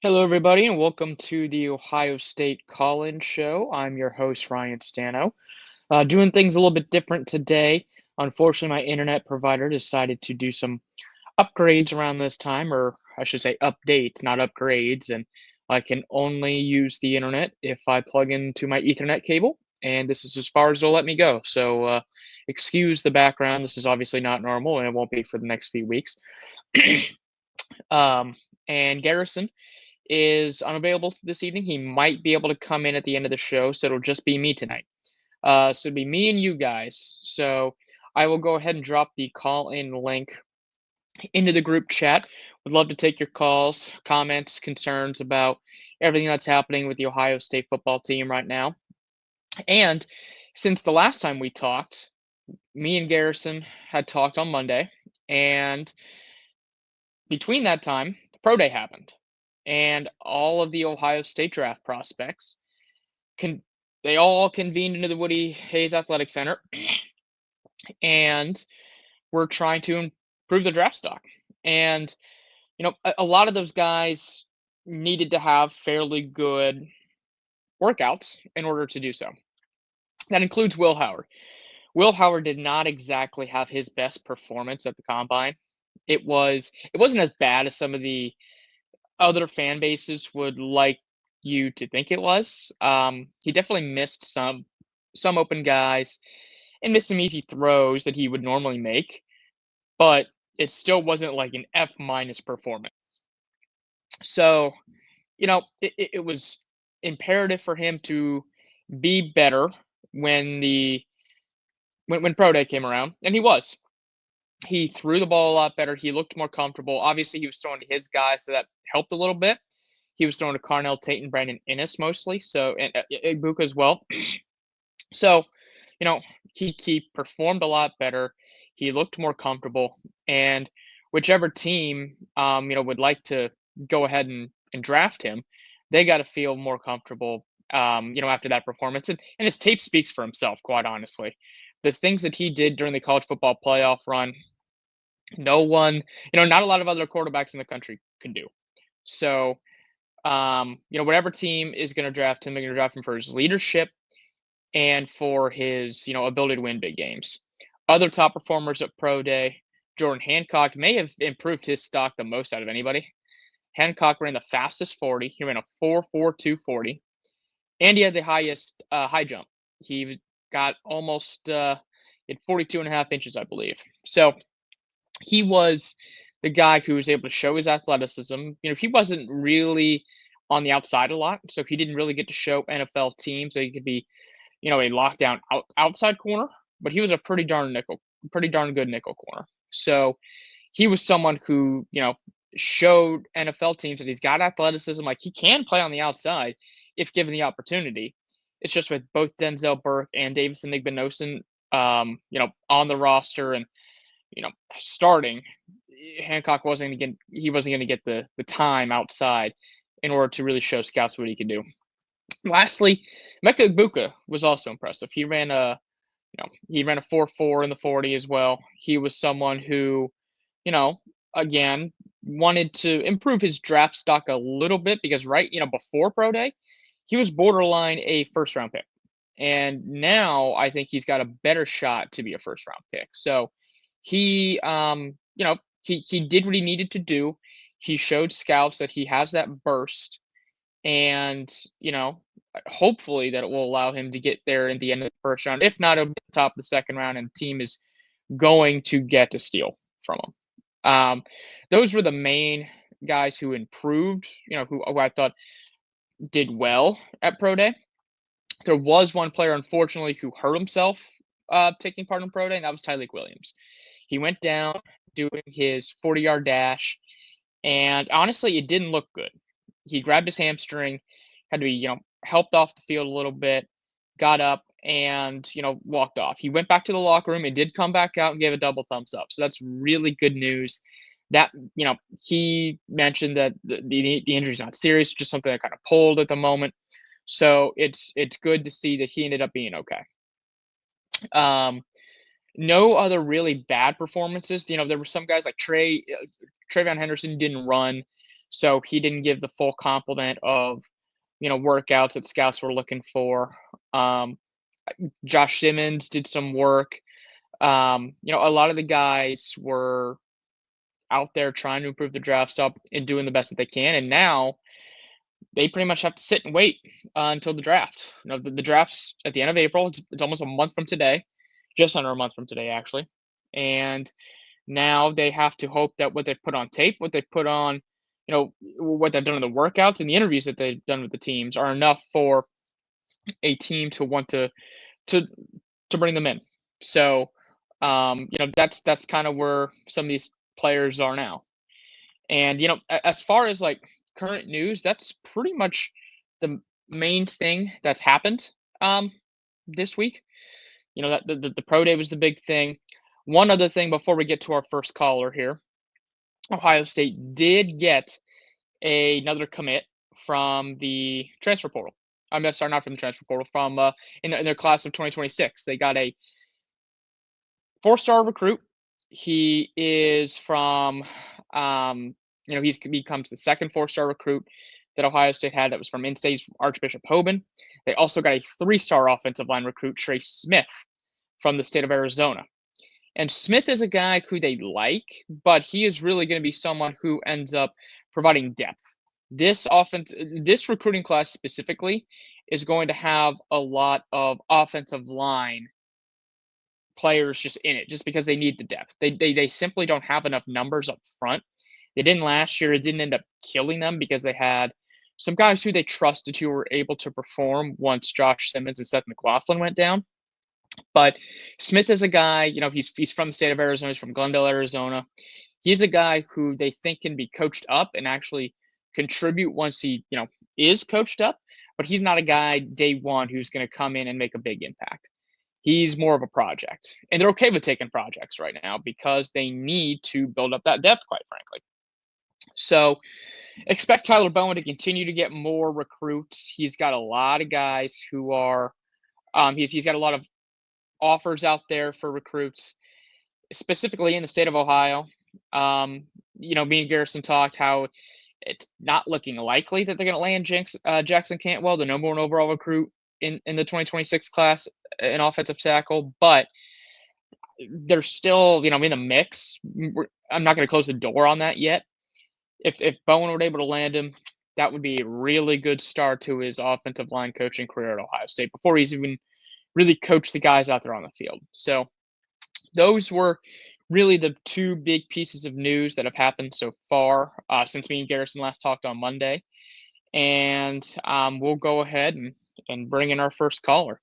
Hello, everybody, and welcome to the Ohio State Call-In Show. I'm your host, Ryan Stano. Doing things a little bit different today. Unfortunately, my internet provider decided to do some upgrades around this time, or I should say updates, not upgrades, and I can only use the internet if I plug into my Ethernet cable, and this is as far as they'll let me go. So, excuse the background. This is obviously not normal, and it won't be for the next few weeks. um, and Garrison is unavailable this evening. He might be able to come in at the end of the show, so it'll just be me tonight. So it'll be me and you guys. So I will go ahead and drop the call-in link into the group chat. Would love to take your calls, comments, concerns about everything that's happening with the Ohio State football team right now. And since the last time we talked, me and Garrison had talked on Monday, and between that time, the pro day happened, and all of the Ohio State draft prospects con- they all convened into the Woody Hayes Athletic Center, and we're trying to improve the draft stock. And a lot of those guys needed to have fairly good workouts in order to do so. That includes Will Howard. Will Howard did not exactly have his best performance at the combine. It wasn't as bad as some of the other fan bases would like you to think it was. He definitely missed some open guys and missed some easy throws that he would normally make, but it still wasn't like an F minus performance. So, it was imperative for him to be better when when pro day came around, and he was. He threw the ball a lot better. He looked more comfortable. Obviously, he was throwing to his guys, so that helped a little bit. He was throwing to Carnell Tate and Brandon Innes mostly, so and Ibuka as well. So, you know, he performed a lot better. He looked more comfortable, and whichever team would like to go ahead and draft him, they got to feel more comfortable after that performance. And his tape speaks for himself, quite honestly. The things that he did during the college football playoff run, no one, not a lot of other quarterbacks in the country can do. So, whatever team is going to draft him, they're going to draft him for his leadership and for his, ability to win big games. Other top performers at Pro Day, Jordan Hancock may have improved his stock the most out of anybody. Hancock ran the fastest 40. He ran a 4.42 40, and he had the highest high jump. He got almost at 42 and a half inches, I believe. So he was the guy who was able to show his athleticism. He wasn't really on the outside a lot, so he didn't really get to show NFL teams that he could be, a lockdown outside corner, but he was a pretty darn good nickel corner. So he was someone who, showed NFL teams that he's got athleticism, like he can play on the outside if given the opportunity. It's just with both Denzel Burke and Davison Igbinosun, on the roster and starting, Hancock wasn't gonna get the time outside in order to really show scouts what he could do. Lastly, Mecca Ibuka was also impressive. He ran a 4.4 in the 40 as well. He was someone who, you know, again, wanted to improve his draft stock a little bit because before pro day, he was borderline a first round pick. And now I think he's got a better shot to be a first round pick. So he he did what he needed to do. He showed scouts that he has that burst, and hopefully that it will allow him to get there in the end of the first round. If not, it'll be at the top of the second round, and the team is going to get a steal from him. Those were the main guys who improved, who I thought did well at pro day. There was one player, unfortunately, who hurt himself taking part in pro day, and that was Tyleik Williams. He went down doing his 40-yard dash, and honestly, it didn't look good. He grabbed his hamstring, had to be, helped off the field a little bit, got up and, walked off. He went back to the locker room and did come back out and gave a double thumbs up. So that's really good news. That, he mentioned that the injury's not serious, just something that kind of pulled at the moment. So it's good to see that he ended up being okay. No other really bad performances. There were some guys like TreVeyon Henderson didn't run. so he didn't give the full complement of workouts that scouts were looking for. Um, Josh Simmons did some work. A lot of the guys were out there trying to improve the draft stock and doing the best that they can, and now they pretty much have to sit and wait until the draft. The draft's at the end of April. It's almost a month from today, just under a month from today, actually. And now they have to hope that what they've put on tape, what they put on, what they've done in the workouts and the interviews that they've done with the teams are enough for a team to want to to bring them in. So, that's kind of where some of these players are now. And as far as like current news, that's pretty much the main thing that's happened this week. That the pro day was the big thing. One other thing before we get to our first caller here, Ohio State did get another commit from the transfer portal. I'm sorry, not from the transfer portal, from in their class of 2026. They got a 4-star recruit. He is from, he becomes the second 4-star recruit that Ohio State had that was from in-state Archbishop Hoban. They also got a 3-star offensive line recruit, Trey Smith, from the state of Arizona. And Smith is a guy who they like, but he is really going to be someone who ends up providing depth. This recruiting class specifically is going to have a lot of offensive line players just in it, just because they need the depth. They simply don't have enough numbers up front. They didn't last year. It didn't end up killing them because they had some guys who they trusted who were able to perform once Josh Simmons and Seth McLaughlin went down. But Smith is a guy, he's from the state of Arizona. He's from Glendale, Arizona. He's a guy who they think can be coached up and actually contribute once he, is coached up. But he's not a guy day one who's going to come in and make a big impact. He's more of a project. And they're okay with taking projects right now because they need to build up that depth, quite frankly. So expect Tyler Bowen to continue to get more recruits. He's got a lot of guys who are, he's got a lot of offers out there for recruits, specifically in the state of Ohio. Me and Garrison talked how it's not looking likely that they're going to land Jackson Cantwell, the number 1 overall recruit in the 2026 class, an offensive tackle, but they're still, in the mix. I'm not going to close the door on that yet. If Bowen were able to land him, that would be a really good start to his offensive line coaching career at Ohio State before he's even really coached the guys out there on the field. So those were really the 2 big pieces of news that have happened so far since me and Garrison last talked on Monday. And we'll go ahead and bring in our first caller.